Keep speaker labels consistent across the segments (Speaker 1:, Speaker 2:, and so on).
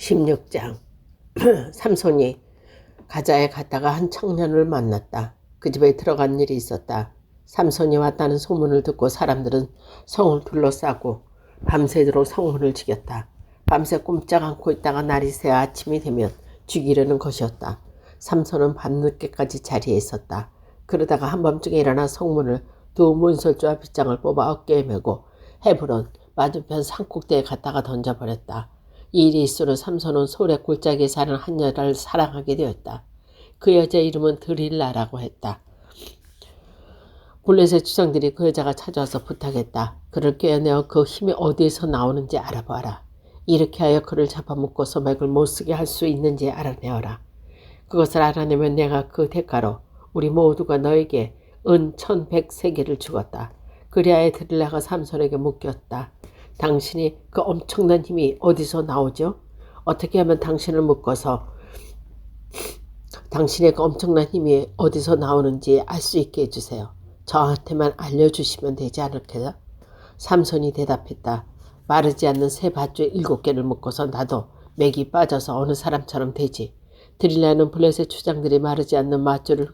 Speaker 1: 16장. 삼손이 가자에 갔다가 한 청년을 만났다. 그 집에 들어간 일이 있었다. 삼손이 왔다는 소문을 듣고 사람들은 성을 둘러싸고 밤새도록 성문을 지켰다. 밤새 꼼짝 않고 있다가 날이 새 아침이 되면 죽이려는 것이었다. 삼손은 밤늦게까지 자리에 있었다. 그러다가 한밤중에 일어나 성문을 두 문설주와 빗장을 뽑아 어깨에 메고 헤브론 맞은편 산꼭대에 갔다가 던져버렸다. 이 일이 있으로 삼손은 소래 골짜기에 사는 한 여자를 사랑하게 되었다. 그 여자의 이름은 드릴라라고 했다. 블레셋 주장들이 그 여자가 찾아와서 부탁했다. 그를 꿰어내어 그 힘이 어디에서 나오는지 알아봐라. 이렇게 하여 그를 잡아먹고서 맥을 못쓰게 할 수 있는지 알아내어라. 그것을 알아내면 내가 그 대가로 우리 모두가 너에게 은 1100세겔을 주었다. 그리하여 드릴라가 삼손에게 묻겠다. 당신이 그 엄청난 힘이 어디서 나오죠? 어떻게 하면 당신을 묶어서 당신의 그 엄청난 힘이 어디서 나오는지 알 수 있게 해주세요. 저한테만 알려주시면 되지 않을까요? 삼손이 대답했다. 마르지 않는 새 밧줄 7개를 묶어서 나도 맥이 빠져서 어느 사람처럼 되지. 드릴라는 블레셋 추장들이 마르지 않는 밧줄을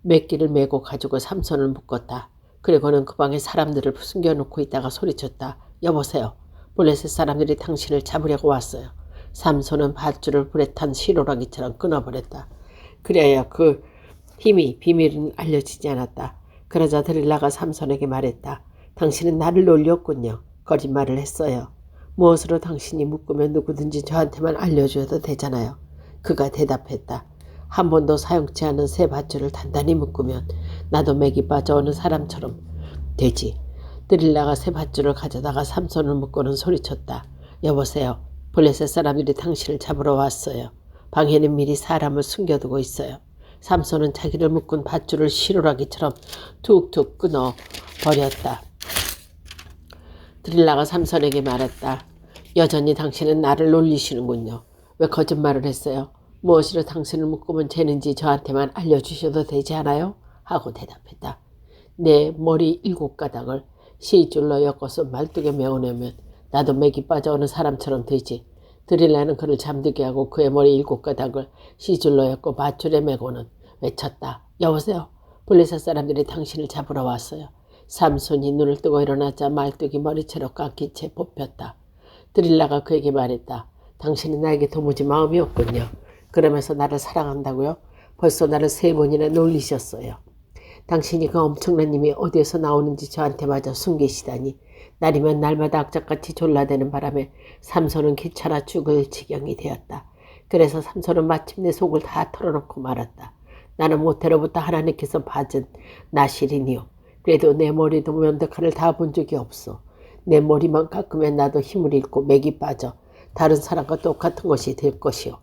Speaker 1: 몇 개를 메고 가지고 삼손을 묶었다. 그리고는 그 방에 사람들을 숨겨놓고 있다가 소리쳤다. 여보세요. 블레셋 사람들이 당신을 잡으려고 왔어요. 삼손은 밧줄을 불에 탄 시로라기처럼 끊어버렸다. 그래야 그 힘이 비밀은 알려지지 않았다. 그러자 드릴라가 삼손에게 말했다. 당신은 나를 놀렸군요. 거짓말을 했어요. 무엇으로 당신이 묶으면 누구든지 저한테만 알려줘도 되잖아요. 그가 대답했다. 한 번도 사용치 않은 새 밧줄을 단단히 묶으면 나도 맥이 빠져 어느 사람처럼 되지. 드릴라가 새 밧줄을 가져다가 삼손을 묶고는 소리쳤다. 여보세요. 블레셋 사람들이 당신을 잡으러 왔어요. 방에는 미리 사람을 숨겨두고 있어요. 삼손은 자기를 묶은 밧줄을 시로라기처럼 툭툭 끊어 버렸다. 드릴라가 삼손에게 말했다. 여전히 당신은 나를 놀리시는군요. 왜 거짓말을 했어요? 무엇으로 당신을 묶으면 되는지 저한테만 알려주셔도 되지 않아요? 하고 대답했다. 내 머리 7가닥을 시줄로 엮어서 말뚝에 메어내면 나도 맥이 빠져오는 사람처럼 되지. 드릴라는 그를 잠들게 하고 그의 머리 7가닥을 시줄로 엮고 밧줄에 메고는 외쳤다. 여보세요. 블레셋 사람들이 당신을 잡으러 왔어요. 삼손이 눈을 뜨고 일어나자 말뚝이 머리채로 깎인 채 뽑혔다. 드릴라가 그에게 말했다. 당신은 나에게 도무지 마음이 없군요. 그러면서 나를 사랑한다고요? 벌써 나를 3번이나 놀리셨어요. 당신이 그 엄청난 힘이 어디에서 나오는지 저한테 마저 숨기시다니. 날이면 날마다 악착같이 졸라대는 바람에 삼손은 귀찮아 죽을 지경이 되었다. 그래서 삼손은 마침내 속을 다 털어놓고 말았다. 나는 모태로부터 하나님께서 받은 나실이니요. 그래도 내 머리도 면도칼을 다 본 적이 없어. 내 머리만 깎으면 나도 힘을 잃고 맥이 빠져 다른 사람과 똑같은 것이 될 것이요.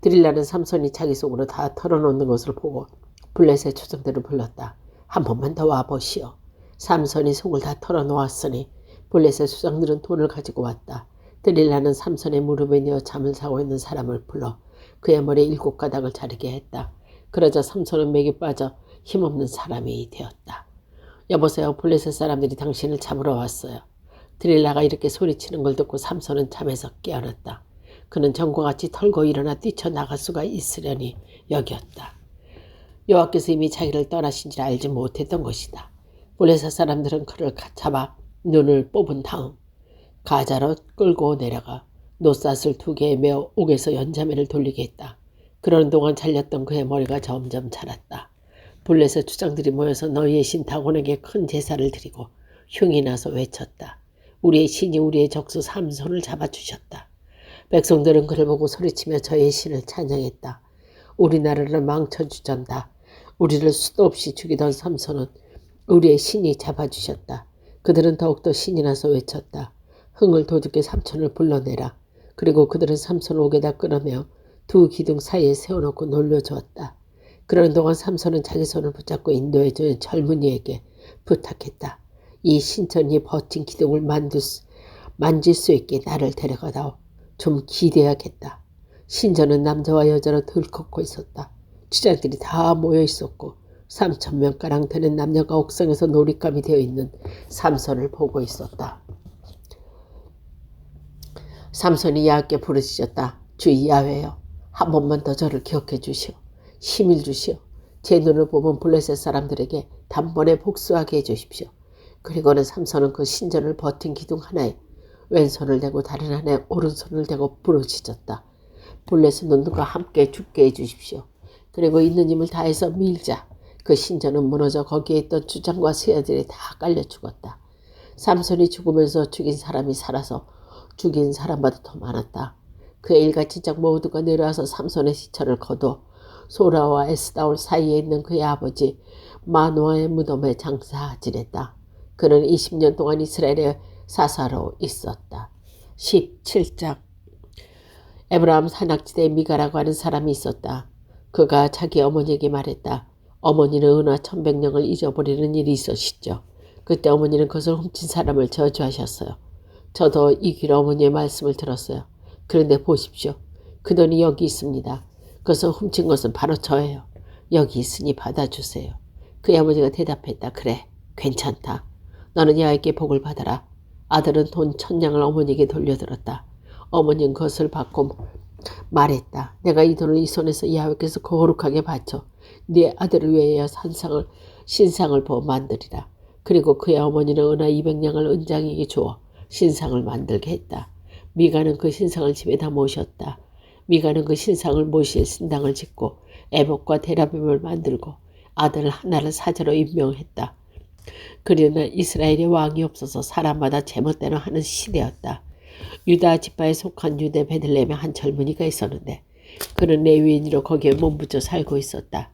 Speaker 1: 드릴라는 삼손이 자기 속으로 다 털어놓는 것을 보고 블레셋 추장들을 불렀다. 한 번만 더 와보시오. 삼손이 속을 다 털어놓았으니 블레셋 추장들은 돈을 가지고 왔다. 드릴라는 삼손의 무릎에 누워 잠을 자고 있는 사람을 불러 그의 머리 7가닥을 자르게 했다. 그러자 삼손은 맥이 빠져 힘없는 사람이 되었다. 여보세요. 블레셋 사람들이 당신을 잡으러 왔어요. 드릴라가 이렇게 소리치는 걸 듣고 삼손은 잠에서 깨어났다. 그는 전과 같이 털고 일어나 뛰쳐나갈 수가 있으려니 여겼다. 여호와께서 이미 자기를 떠나신 줄 알지 못했던 것이다. 블레셋 사람들은 그를 잡아 눈을 뽑은 다음 가자로 끌고 내려가 노삿을 2개에 메어 옥에서 연자매를 돌리게 했다. 그러는 동안 잘렸던 그의 머리가 점점 자랐다. 블레셋 주장들이 모여서 너희의 신 다곤에게 큰 제사를 드리고 흉이 나서 외쳤다. 우리의 신이 우리의 적수 삼손을 잡아주셨다. 백성들은 그를 보고 소리치며 저의 신을 찬양했다. 우리나라를 망쳐주전다. 우리를 수도 없이 죽이던 삼손은 우리의 신이 잡아주셨다. 그들은 더욱더 신이 나서 외쳤다. 흥을 돋우게 삼손을 불러내라. 그리고 그들은 삼손을 옥에다 끌어내어 2 기둥 사이에 세워놓고 놀려주었다. 그러는 동안 삼손은 자기 손을 붙잡고 인도해주는 젊은이에게 부탁했다. 이 신전이 버틴 기둥을 만질 수 있게 나를 데려가다오. 좀 기대하겠다. 신전은 남자와 여자로 들끓고 있었다. 주장들이 다 모여 있었고 3000명가량 되는 남녀가 옥상에서 놀잇감이 되어 있는 삼손을 보고 있었다. 삼손이 야곱께 부르짖었다. 주의 야훼여, 한 번만 더 저를 기억해 주시오. 힘을 주시오. 제 눈을 보면 블레셋 사람들에게 단번에 복수하게 해주십시오. 그리고는 삼손은 그 신전을 버틴 기둥 하나에 왼손을 대고 다른 하나에 오른손을 대고 부르짖었다. 블레셋 놈들과 함께 죽게 해주십시오. 그리고 있는 힘을 다해서 밀자. 그 신전은 무너져 거기에 있던 주장과 수야들이 다 깔려 죽었다. 삼손이 죽으면서 죽인 사람이 살아서 죽인 사람보다 더 많았다. 그의 일가 친척 모두가 내려와서 삼손의 시체를 거두어 소라와 에스다올 사이에 있는 그의 아버지 마노아의 무덤에 장사 지냈다. 그는 20년 동안 이스라엘의 사사로 있었다. 17장. 에브라임 산악지대에 미가라고 하는 사람이 있었다. 그가 자기 어머니에게 말했다. 어머니는 은화 1,100냥을 잊어버리는 일이 있었시죠. 그때 어머니는 그것을 훔친 사람을 저주하셨어요. 저도 이 길 어머니의 말씀을 들었어요. 그런데 보십시오. 그 돈이 여기 있습니다. 그것을 훔친 것은 바로 저예요. 여기 있으니 받아주세요. 그의 아버지가 대답했다. 그래, 괜찮다. 너는 야훼께 복을 받아라. 아들은 돈 1,000냥을 어머니에게 돌려들었다. 어머니는 그것을 받고 말했다. 내가 이 돈을 이 손에서 야훼께서 거룩하게 바쳐 네 아들을 위하여 신상을 부어 만들이라. 그리고 그의 어머니는 은하 200냥을 은장에게 주어 신상을 만들게 했다. 미가는 그 신상을 집에다 모셨다. 미가는 그 신상을 모실 신당을 짓고 에봇과 데라빔을 만들고 아들 하나를 사제로 임명했다. 그러나 이스라엘에 왕이 없어서 사람마다 제멋대로 하는 시대였다. 유다 지파에 속한 유대 베들레헴에 한 젊은이가 있었는데 그는 레위인으로 거기에 몸붙여 살고 있었다.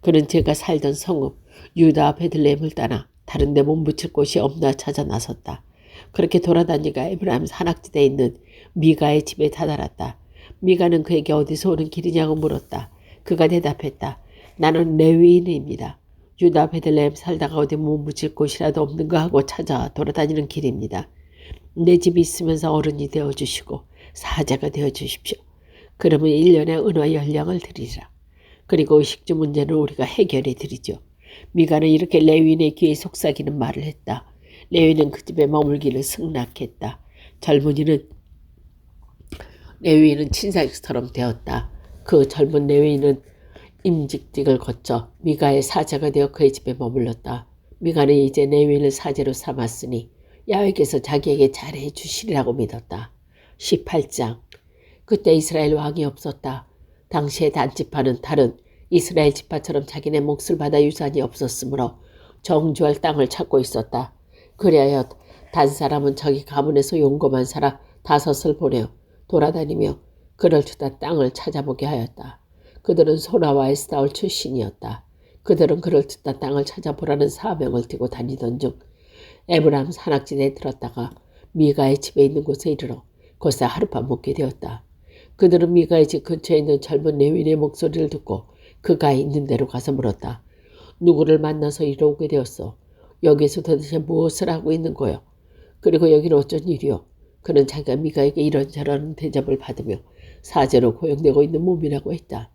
Speaker 1: 그는 제가 살던 성읍 유다 베들레헴을 떠나 다른 데 몸붙일 곳이 없나 찾아 나섰다. 그렇게 돌아다니가 에브라임 산악지대에 있는 미가의 집에 다다랐다. 미가는 그에게 어디서 오는 길이냐고 물었다. 그가 대답했다. 나는 레위인입니다. 유다 베들레헴 살다가 어디 몸붙일 곳이라도 없는가 하고 찾아 돌아다니는 길입니다. 내 집이 있으면서 어른이 되어주시고 사자가 되어주십시오. 그러면 1년에 은화 10냥을 드리라. 그리고 식주 문제는 우리가 해결해 드리죠. 미가는 이렇게 레위인의 귀에 속삭이는 말을 했다. 레위인은 그 집에 머물기를 승낙했다. 레위인은 친사처럼 되었다. 그 젊은 레위인은 임직직을 거쳐 미가의 사자가 되어 그의 집에 머물렀다. 미가는 이제 레위인을 사제로 삼았으니 야훼께서 자기에게 잘해 주시리라고 믿었다. 18장. 그때 이스라엘 왕이 없었다. 당시에 단지파는 다른 이스라엘 지파처럼 자기네 몫을 받아 유산이 없었으므로 정주할 땅을 찾고 있었다. 그리하여 단 사람은 자기 가문에서 용검한 사람 5을 보내어 돌아다니며 그를 주다 땅을 찾아보게 하였다. 그들은 소라와 에스다올 출신이었다. 그들은 그를 듣다 땅을 찾아보라는 사명을 띠고 다니던 중 에브라임 산악지대에 들었다가 미가의 집에 있는 곳에 이르러 곳에 하룻밤 묵게 되었다. 그들은 미가의 집 근처에 있는 젊은 레위인의 목소리를 듣고 그가 있는 데로 가서 물었다. 누구를 만나서 이리 오게 되었어? 여기서 도대체 무엇을 하고 있는 거요? 그리고 여기는 어쩐 일이요? 그는 자기가 미가에게 이런저런 대접을 받으며 사제로 고용되고 있는 몸이라고 했다.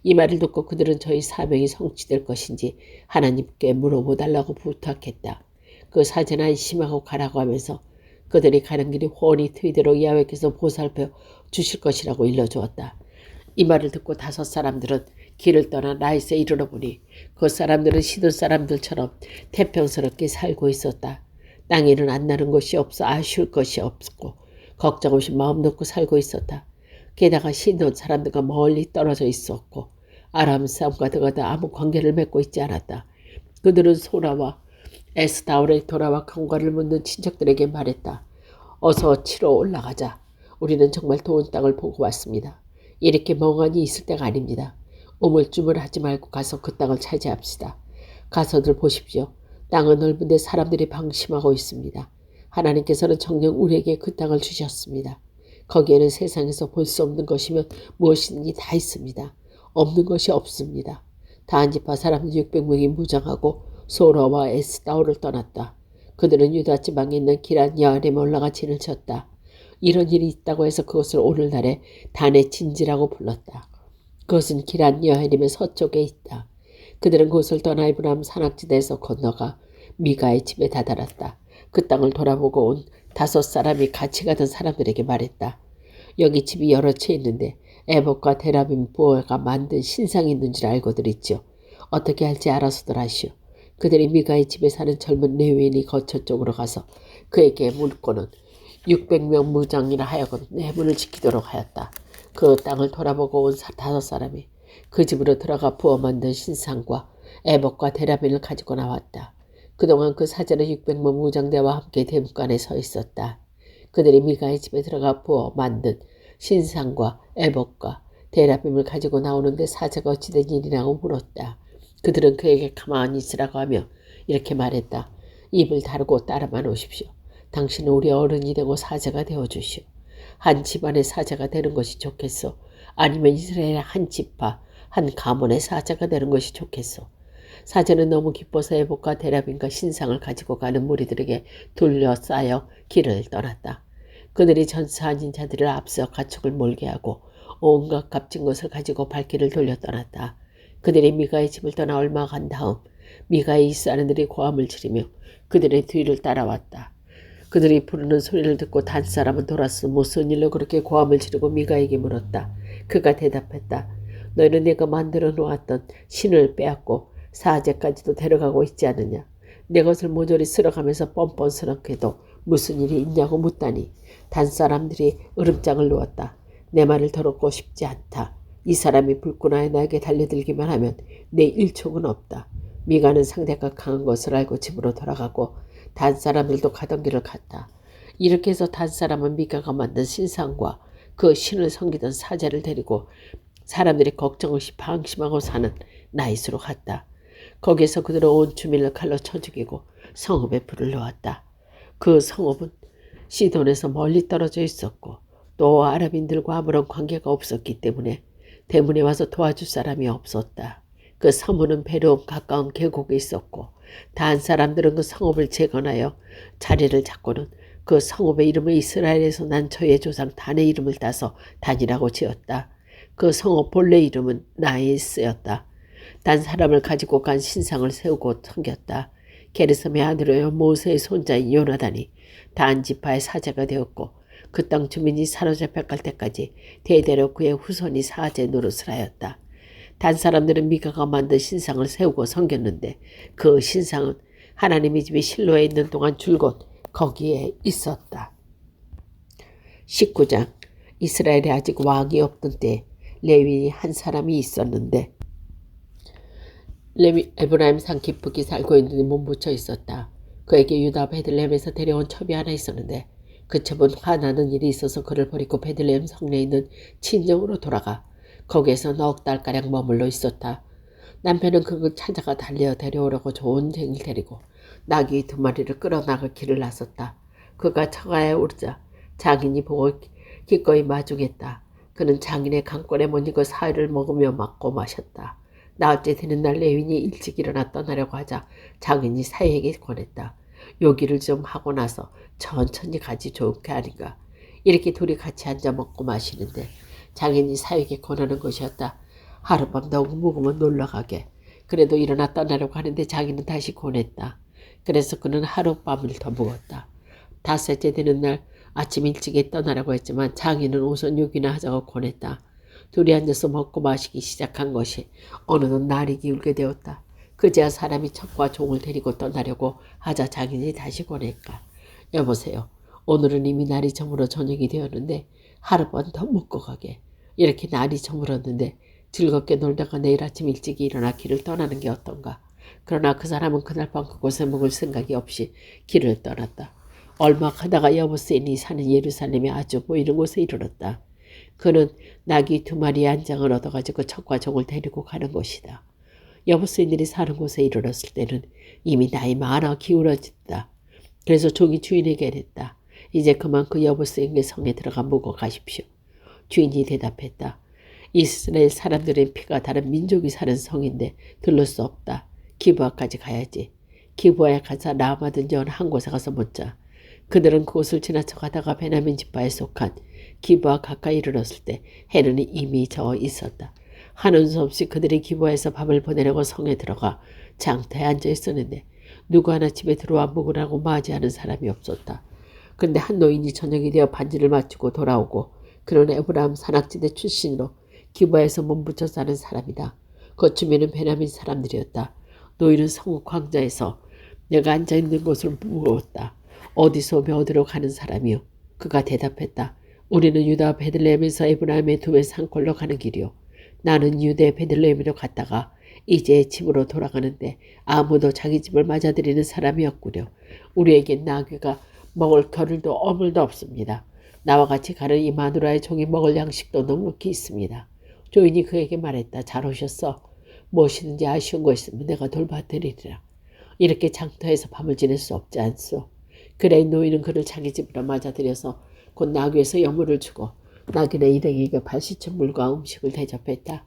Speaker 1: 이 말을 듣고 그들은 저희 사명이 성취될 것인지 하나님께 물어보달라고 부탁했다. 그 사제는 안심하고 가라고 하면서 그들이 가는 길이 훤히 트이도록 야훼께서 보살펴 주실 것이라고 일러주었다. 이 말을 듣고 5 사람들은 길을 떠나 라이스에 이르러 보니 그 사람들은 시돈 사람들처럼 태평스럽게 살고 있었다. 땅에는 안 나는 것이 없어 아쉬울 것이 없고 걱정 없이 마음 놓고 살고 있었다. 게다가 시돈 사람들과 멀리 떨어져 있었고 아람 사람과도 아무 관계를 맺고 있지 않았다. 그들은 소라와 에스다올의 돌아와 경과를 묻는 친척들에게 말했다. 어서 치러 올라가자. 우리는 정말 좋은 땅을 보고 왔습니다. 이렇게 멍하니 있을 때가 아닙니다. 우물쭈물하지 말고 가서 그 땅을 차지합시다. 가서들 보십시오. 땅은 넓은데 사람들이 방심하고 있습니다. 하나님께서는 정녕 우리에게 그 땅을 주셨습니다. 거기에는 세상에서 볼 수 없는 것이면 무엇이든지 다 있습니다. 없는 것이 없습니다. 다한지파 사람들 600명이 무장하고 소라와 에스다올을 떠났다. 그들은 유다 지방에 있는 기란 여아림에 올라가 진을 쳤다. 이런 일이 있다고 해서 그것을 오늘날에 단의 진지라고 불렀다. 그것은 기란 여아림의 서쪽에 있다. 그들은 그것을 떠나 에브라임 산악지대에서 건너가 미가의 집에 다다랐다. 그 땅을 돌아보고 온 5 사람이 같이 가던 사람들에게 말했다. 여기 집이 여러 채 있는데 에봇과 데라빔 부어가 만든 신상이 있는 줄 알고들 있죠. 어떻게 할지 알아서들 하시오. 그들이 미가의 집에 사는 젊은 레위인이 거처 쪽으로 가서 그에게 물고는 600명 무장이라 하여금 내문을 지키도록 하였다. 그 땅을 돌아보고 온 5사람이 그 집으로 들어가 부어 만든 신상과 에봇과 데라빔을 가지고 나왔다. 그동안 그 사제는 600명 무장대와 함께 대문간에 서 있었다. 그들이 미가의 집에 들어가 부어 만든 신상과 에봇과 데라빔을 가지고 나오는데 사제가 어찌된 일이라고 물었다. 그들은 그에게 가만히 있으라고 하며 이렇게 말했다. 입을 다루고 따라만 오십시오. 당신은 우리 어른이 되고 사제가 되어주시오. 한 집안의 사제가 되는 것이 좋겠소. 아니면 이스라엘의 한 지파, 한 가문의 사제가 되는 것이 좋겠소. 사제는 너무 기뻐서 에봇과 데라빔과 신상을 가지고 가는 무리들에게 둘러싸여 길을 떠났다. 그들이 전사한 자들을 앞서 가축을 몰게 하고 온갖 값진 것을 가지고 발길을 돌려 떠났다. 그들이 미가의 집을 떠나 얼마 간 다음 미가의 이스라엘들이 고함을 지르며 그들의 뒤를 따라왔다. 그들이 부르는 소리를 듣고 단사람은 돌아서 무슨 일로 그렇게 고함을 지르고 미가에게 물었다. 그가 대답했다. 너희는 내가 만들어 놓았던 신을 빼앗고 사제까지도 데려가고 있지 않느냐. 내 것을 모조리 쓸어가면서 뻔뻔스럽게도 무슨 일이 있냐고 묻다니 단사람들이 으름장을 놓았다. 내 말을 더럽고 싶지 않다. 이 사람이 불구나에 나에게 달려들기만 하면 내 일촉은 없다. 미가는 상대가 강한 것을 알고 집으로 돌아가고 단사람들도 가던 길을 갔다. 이렇게 해서 단사람은 미가가 만든 신상과 그 신을 섬기던 사제를 데리고 사람들이 걱정 없이 방심하고 사는 나잇으로 갔다. 거기에서 그들은 온 주민을 칼로 쳐 죽이고 성읍에 불을 놓았다. 그 성읍은 시돈에서 멀리 떨어져 있었고 또 아랍인들과 아무런 관계가 없었기 때문에 대문에 와서 도와줄 사람이 없었다. 그 서문은 배로 가까운 계곡에 있었고 단 사람들은 그 성읍을 재건하여 자리를 잡고는 그 성읍의 이름을 이스라엘에서 난 저의 조상 단의 이름을 따서 단이라고 지었다. 그 성읍 본래 이름은 나이스였다. 단 사람을 가지고 간 신상을 세우고 섬겼다. 게르솜의 아들이여 모세의 손자인 요나단이 단 지파의 사제가 되었고 그 땅 주민이 사로잡혀 갈 때까지 대대로 그의 후손이 사제 노릇을 하였다. 단 사람들은 미가가 만든 신상을 세우고 섬겼는데 그 신상은 하나님의 집이 실로에 있는 동안 줄곧 거기에 있었다. 19장. 이스라엘에 아직 왕이 없던 때 레위 한 사람이 있었는데 에브라임 산 깊숙이 살고 있는 데 몸붙여 있었다. 그에게 유다 베들레헴에서 데려온 첩이 하나 있었는데 그 첩은 화나는 일이 있어서 그를 버리고 베들레헴 성내에 있는 친정으로 돌아가 거기에서 넉 달가량 머물러 있었다. 남편은 그를 찾아가 달려 데려오려고 좋은 쟁이를 데리고 나귀 2마리를 끌어나갈 길을 나섰다. 그가 처가에 오르자 장인이 보고 기꺼이 마중했다. 그는 장인의 강권에 못 이겨 사흘을 먹으며 먹고 마셨다. 나흘째 되는 날 레윈이 일찍 일어나 떠나려고 하자 장인이 사위에게 권했다. 요기를 좀 하고 나서 천천히 가지 좋게 하니까. 이렇게 둘이 같이 앉아 먹고 마시는데 장인이 사위에게 권하는 것이었다. 하룻밤 너무 묵으면 놀러가게. 그래도 일어나 떠나려고 하는데 장인은 다시 권했다. 그래서 그는 하룻밤을 더 묵었다. 5째 되는 날 아침 일찍에 떠나려고 했지만 장인은 우선 요기나 하자고 권했다. 둘이 앉아서 먹고 마시기 시작한 것이 어느덧 날이 기울게 되었다. 그제야 사람이 첩과 종을 데리고 떠나려고 하자 장인이 다시 권했다. 여보세요. 오늘은 이미 날이 저물어 저녁이 되었는데 하룻밤 더 묵고 가게. 이렇게 날이 저물었는데 즐겁게 놀다가 내일 아침 일찍 일어나 길을 떠나는 게 어떤가. 그러나 그 사람은 그날 밤 그곳에 묵을 생각이 없이 길을 떠났다. 얼마 가다가 여보세인이 사는 예루살렘에 아주 보이는 곳에 이르렀다. 그는 나귀 2마리의 한 장을 얻어가지고 첩과 종을 데리고 가는 곳이다. 여보세인들이 사는 곳에 이르렀을 때는 이미 나이 많아 기울어졌다. 그래서 종이 주인에게 이랬다. 이제 그만 그 여보세인의 성에 들어가 묵어 가십시오. 주인이 대답했다. 이스라엘 사람들의 피가 다른 민족이 사는 성인데 들를 수 없다. 기브아까지 가야지. 기브아에 가서 라마든지 어느 한 곳에 가서 묻자. 그들은 그곳을 지나쳐 가다가 베냐민 지파에 속한 기브아 가까이 이르렀을 때 해는 이미 저 있었다. 하는 수 없이 그들이 기브아에서 밤을 보내려고 성에 들어가 장터에 앉아 있었는데 누구 하나 집에 들어와 묵으라고 맞이하는 사람이 없었다. 그런데 한 노인이 저녁이 되어 반지를 마치고 돌아오고 그는 에브라임 산악지대 출신으로 기부에서 몸부쳐 사는 사람이다. 그 주민은 베냐민 사람들이었다. 노인은 성읍 광자에서 내가 앉아있는 곳을 물었다. 어디서 오며 어디로 가는 사람이요? 그가 대답했다. 우리는 유다 베들레헴에서 에브라임의 두메 산골로 가는 길이요. 나는 유대 베들레헴으로 갔다가 이제 집으로 돌아가는데 아무도 자기 집을 맞아들이는 사람이 없구려. 우리에겐 나귀가 먹을 겨를도 어물도 없습니다. 나와 같이 가는 이 마누라의 종이 먹을 양식도 넉넉히 있습니다. 조인이 그에게 말했다. 잘 오셨어. 무엇이든지 아쉬운 거 있으면 내가 돌봐드리리라. 이렇게 장터에서 밤을 지낼 수 없지 않소. 그래 노인은 그를 자기 집으로 맞아들여서 곧 나귀에서 여물을 주고 나귀네 일행에게 발시친 물과 음식을 대접했다.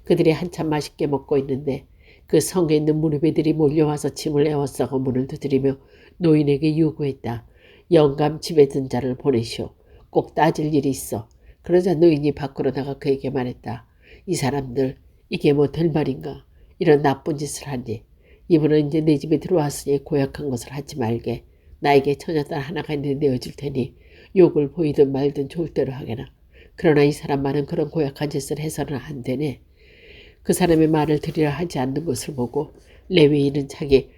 Speaker 1: 그들이 한참 맛있게 먹고 있는데 그 성에 있는 무리배들이 몰려와서 짐을 에워싸고 문을 두드리며 노인에게 요구했다. 영감 집에 든 자를 보내시오. 꼭 따질 일이 있어. 그러자 노인이 밖으로 나가 그에게 말했다. 이 사람들 이게 뭐 될 말인가. 이런 나쁜 짓을 하니. 이분은 이제 내 집에 들어왔으니 고약한 것을 하지 말게. 나에게 처녀딸 하나가 있는데 내어줄 테니 욕을 보이든 말든 좋을 대로 하게나. 그러나 이 사람만은 그런 고약한 짓을 해서는 안 되네. 그 사람의 말을 들으려 하지 않는 것을 보고 레위인은 자기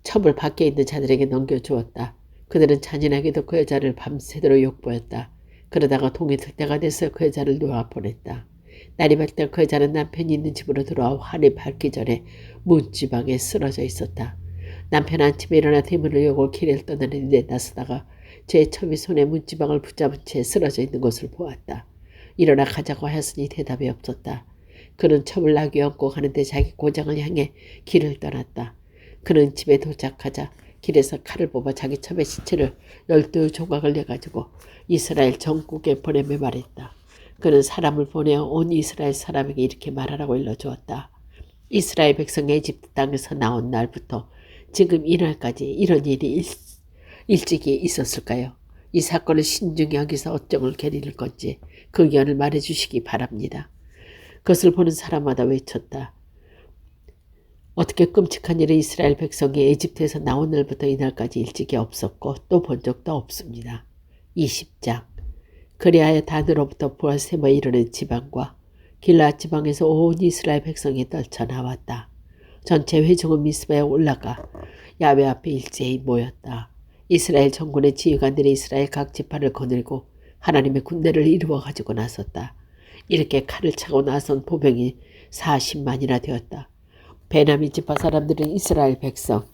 Speaker 1: 첩을 밖에 있는 자들에게 넘겨주었다. 그들은 잔인하게도 그 여자를 밤새도록 욕보였다. 그러다가 동이 들 때가 돼서 그 여자를 놓아 보냈다. 날이 밝다 그 여자는 남편이 있는 집으로 들어와 환이 밝기 전에 문지방에 쓰러져 있었다. 남편 아침에 일어나 대문을 열고 길을 떠나는데 나서다가 제 첩이 손에 문지방을 붙잡은 채 쓰러져 있는 것을 보았다. 일어나 가자고 하였으니 대답이 없었다. 그는 첩을 나귀에 얹고 가는데 자기 고장을 향해 길을 떠났다. 그는 집에 도착하자 길에서 칼을 뽑아 자기 첩의 시체를 12조각을 내가지고 이스라엘 전국에 보내며 말했다. 그는 사람을 보내어 온 이스라엘 사람에게 이렇게 말하라고 일러주었다. 이스라엘 백성이 에집트 땅에서 나온 날부터 지금 이날까지 이런 일이 일찍이 있었을까요? 이 사건을 신중히 여기서 어쩌을 게릴 건지 그 의견을 말해주시기 바랍니다. 그것을 보는 사람마다 외쳤다. 어떻게 끔찍한 일은 이스라엘 백성이 에집트에서 나온 날부터 이날까지 일찍이 없었고 또 본 적도 없습니다. 20장 그리하여 단으로부터 부하세모에 이르는 지방과 길라앗 지방에서 온 이스라엘 백성이 떨쳐나왔다. 전체 회중은 미스바에 올라가 야훼 앞에 일제히 모였다. 이스라엘 전군의 지휘관들이 이스라엘 각 지파를 거느리고 하나님의 군대를 이루어 가지고 나섰다. 이렇게 칼을 차고 나선 보병이 40만이나 되었다. 베냐민 지파 사람들은 이스라엘 백성